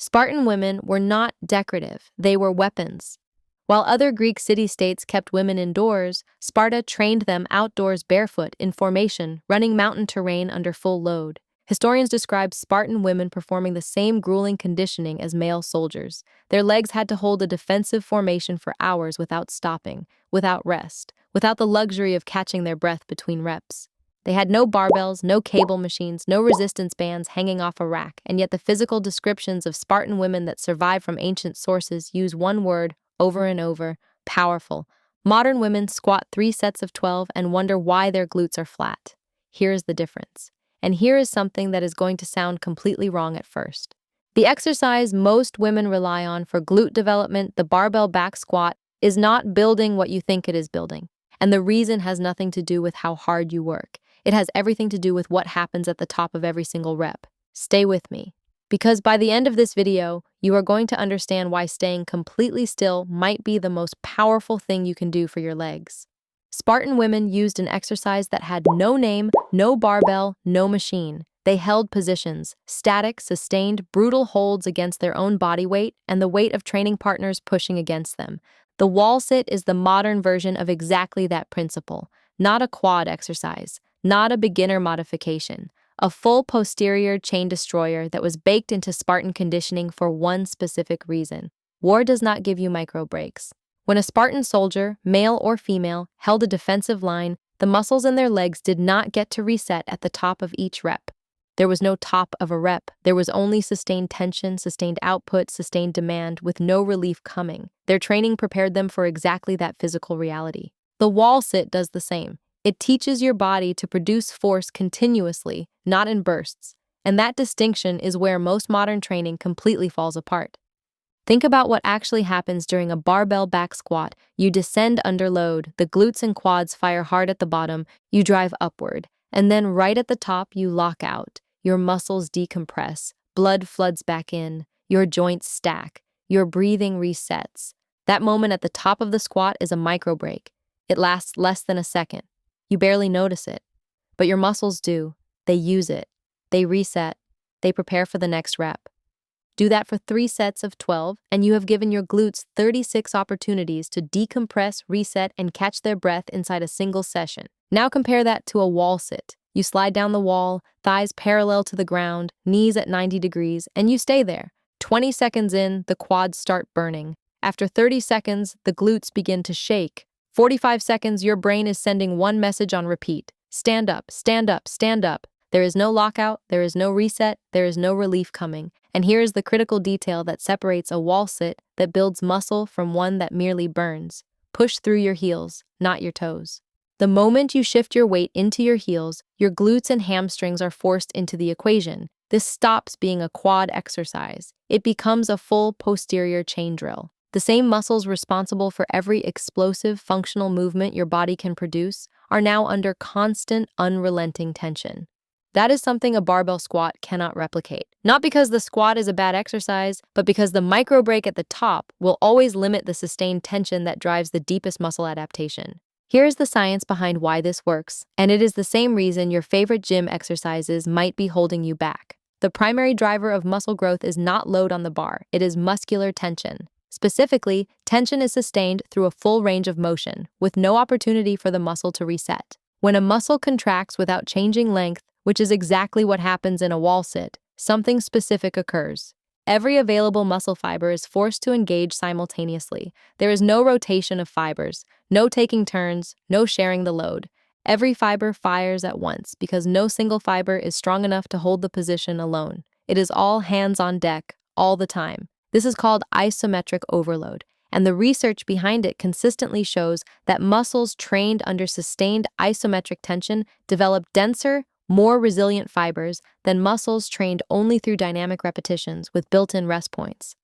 Spartan women were not decorative, they were weapons. While other Greek city-states kept women indoors, Sparta trained them outdoors barefoot in formation, running mountain terrain under full load. Historians describe Spartan women performing the same grueling conditioning as male soldiers. Their legs had to hold a defensive formation for hours without stopping, without rest, without the luxury of catching their breath between reps. They had no barbells, no cable machines, no resistance bands hanging off a rack, and yet the physical descriptions of Spartan women that survive from ancient sources use one word over and over: powerful. Modern women squat 3 sets of 12 and wonder why their glutes are flat. Here's the difference. And here is something that is going to sound completely wrong at first. The exercise most women rely on for glute development, the barbell back squat, is not building what you think it is building. And the reason has nothing to do with how hard you work. It has everything to do with what happens at the top of every single rep. Stay with me, because by the end of this video, you are going to understand why staying completely still might be the most powerful thing you can do for your legs. Spartan women used an exercise that had no name, no barbell, no machine. They held positions, static, sustained, brutal holds against their own body weight and the weight of training partners pushing against them. The Wallsit is the modern version of exactly that principle, not a quad exercise, not a beginner modification, a full posterior chain destroyer that was baked into Spartan conditioning for one specific reason. War does not give you micro breaks. When a Spartan soldier, male or female, held a defensive line, the muscles in their legs did not get to reset at the top of each rep. There was no top of a rep. There was only sustained tension, sustained output, sustained demand, with no relief coming. Their training prepared them for exactly that physical reality. The Wallsit does the same. It teaches your body to produce force continuously, not in bursts. And that distinction is where most modern training completely falls apart. Think about what actually happens during a barbell back squat. You descend under load, the glutes and quads fire hard at the bottom, you drive upward, and then right at the top you lock out. Your muscles decompress, blood floods back in, your joints stack, your breathing resets. That moment at the top of the squat is a micro break. It lasts less than a second. You barely notice it, but your muscles do. They use it. They reset. They prepare for the next rep. Do that for 3 sets of 12, and you have given your glutes 36 opportunities to decompress, reset, and catch their breath inside a single session. Now compare that to a wall sit. You slide down the wall, thighs parallel to the ground, knees at 90 degrees, and you stay there. 20 seconds in, the quads start burning. After 30 seconds, the glutes begin to shake. 45 seconds, your brain is sending one message on repeat. Stand up, stand up, stand up. There is no lockout, there is no reset, there is no relief coming. And here is the critical detail that separates a wall sit that builds muscle from one that merely burns. Push through your heels, not your toes. The moment you shift your weight into your heels, your glutes and hamstrings are forced into the equation. This stops being a quad exercise. It becomes a full posterior chain drill. The same muscles responsible for every explosive, functional movement your body can produce are now under constant, unrelenting tension. That is something a barbell squat cannot replicate. Not because the squat is a bad exercise, but because the micro break at the top will always limit the sustained tension that drives the deepest muscle adaptation. Here is the science behind why this works, and it is the same reason your favorite gym exercises might be holding you back. The primary driver of muscle growth is not load on the bar, it is muscular tension. Specifically, tension is sustained through a full range of motion, with no opportunity for the muscle to reset. When a muscle contracts without changing length, which is exactly what happens in a wall sit, something specific occurs. Every available muscle fiber is forced to engage simultaneously. There is no rotation of fibers, no taking turns, no sharing the load. Every fiber fires at once because no single fiber is strong enough to hold the position alone. It is all hands on deck, all the time. This is called isometric overload, and the research behind it consistently shows that muscles trained under sustained isometric tension develop denser, more resilient fibers than muscles trained only through dynamic repetitions with built-in rest points.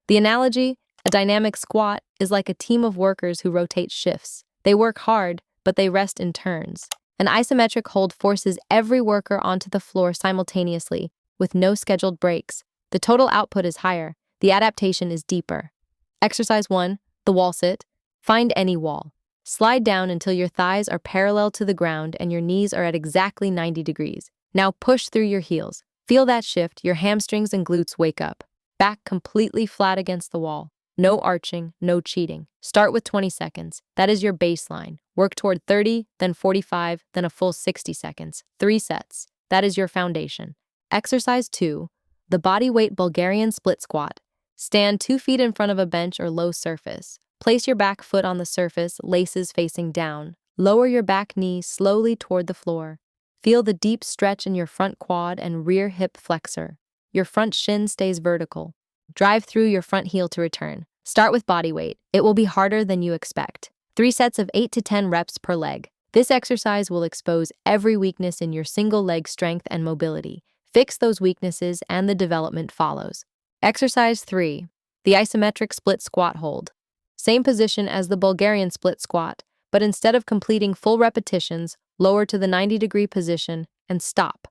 The analogy, a dynamic squat, is like a team of workers who rotate shifts. They work hard, but they rest in turns. An isometric hold forces every worker onto the floor simultaneously, with no scheduled breaks. The total output is higher. The adaptation is deeper. Exercise 1, the wall sit. Find any wall. Slide down until your thighs are parallel to the ground and your knees are at exactly 90 degrees. Now push through your heels. Feel that shift, your hamstrings and glutes wake up. Back completely flat against the wall. No arching, no cheating. Start with 20 seconds. That is your baseline. Work toward 30, then 45, then a full 60 seconds. 3 sets. That is your foundation. Exercise 2. The bodyweight Bulgarian split squat. Stand 2 feet in front of a bench or low surface. Place your back foot on the surface, laces facing down. Lower your back knee slowly toward the floor. Feel the deep stretch in your front quad and rear hip flexor. Your front shin stays vertical. Drive through your front heel to return. Start with body weight. It will be harder than you expect. 3 sets of 8 to 10 reps per leg. This exercise will expose every weakness in your single leg strength and mobility. Fix those weaknesses and the development follows. Exercise 3. The isometric split squat hold. Same position as the Bulgarian split squat, but instead of completing full repetitions, lower to the 90-degree position and stop.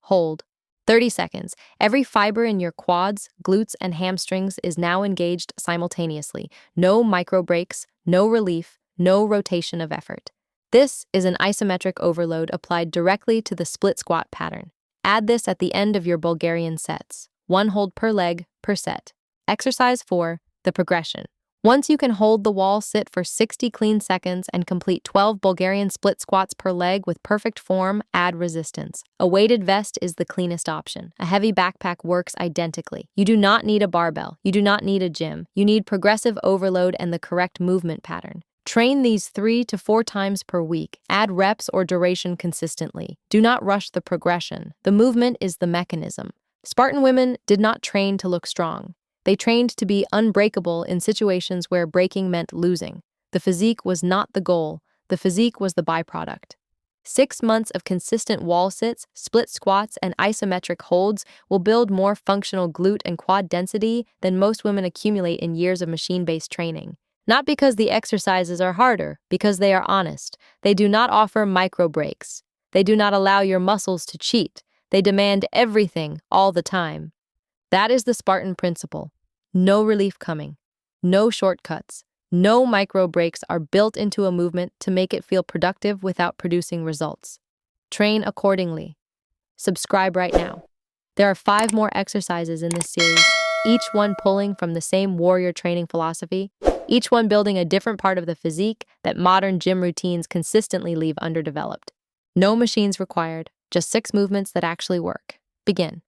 Hold. 30 seconds. Every fiber in your quads, glutes, and hamstrings is now engaged simultaneously. No micro breaks, no relief, no rotation of effort. This is an isometric overload applied directly to the split squat pattern. Add this at the end of your Bulgarian sets. 1 hold per leg per set. Exercise 4. The progression. Once you can hold the wall sit for 60 clean seconds and complete 12 Bulgarian split squats per leg with perfect form, add resistance. A weighted vest is the cleanest option. A heavy backpack works identically. You do not need a barbell. You do not need a gym. You need progressive overload and the correct movement pattern. Train these 3 to 4 times per week. Add reps or duration consistently. Do not rush the progression. The movement is the mechanism. Spartan women did not train to look strong. They trained to be unbreakable in situations where breaking meant losing. The physique was not the goal. The physique was the byproduct. 6 months of consistent wall sits, split squats, and isometric holds will build more functional glute and quad density than most women accumulate in years of machine-based training. Not because the exercises are harder, because they are honest. They do not offer micro breaks. They do not allow your muscles to cheat. They demand everything all the time. That is the Spartan principle. No relief coming. No shortcuts. No micro breaks are built into a movement to make it feel productive without producing results. Train accordingly. Subscribe right now. There are 5 more exercises in this series, each one pulling from the same warrior training philosophy, each one building a different part of the physique that modern gym routines consistently leave underdeveloped. No machines required, just 6 movements that actually work. Begin.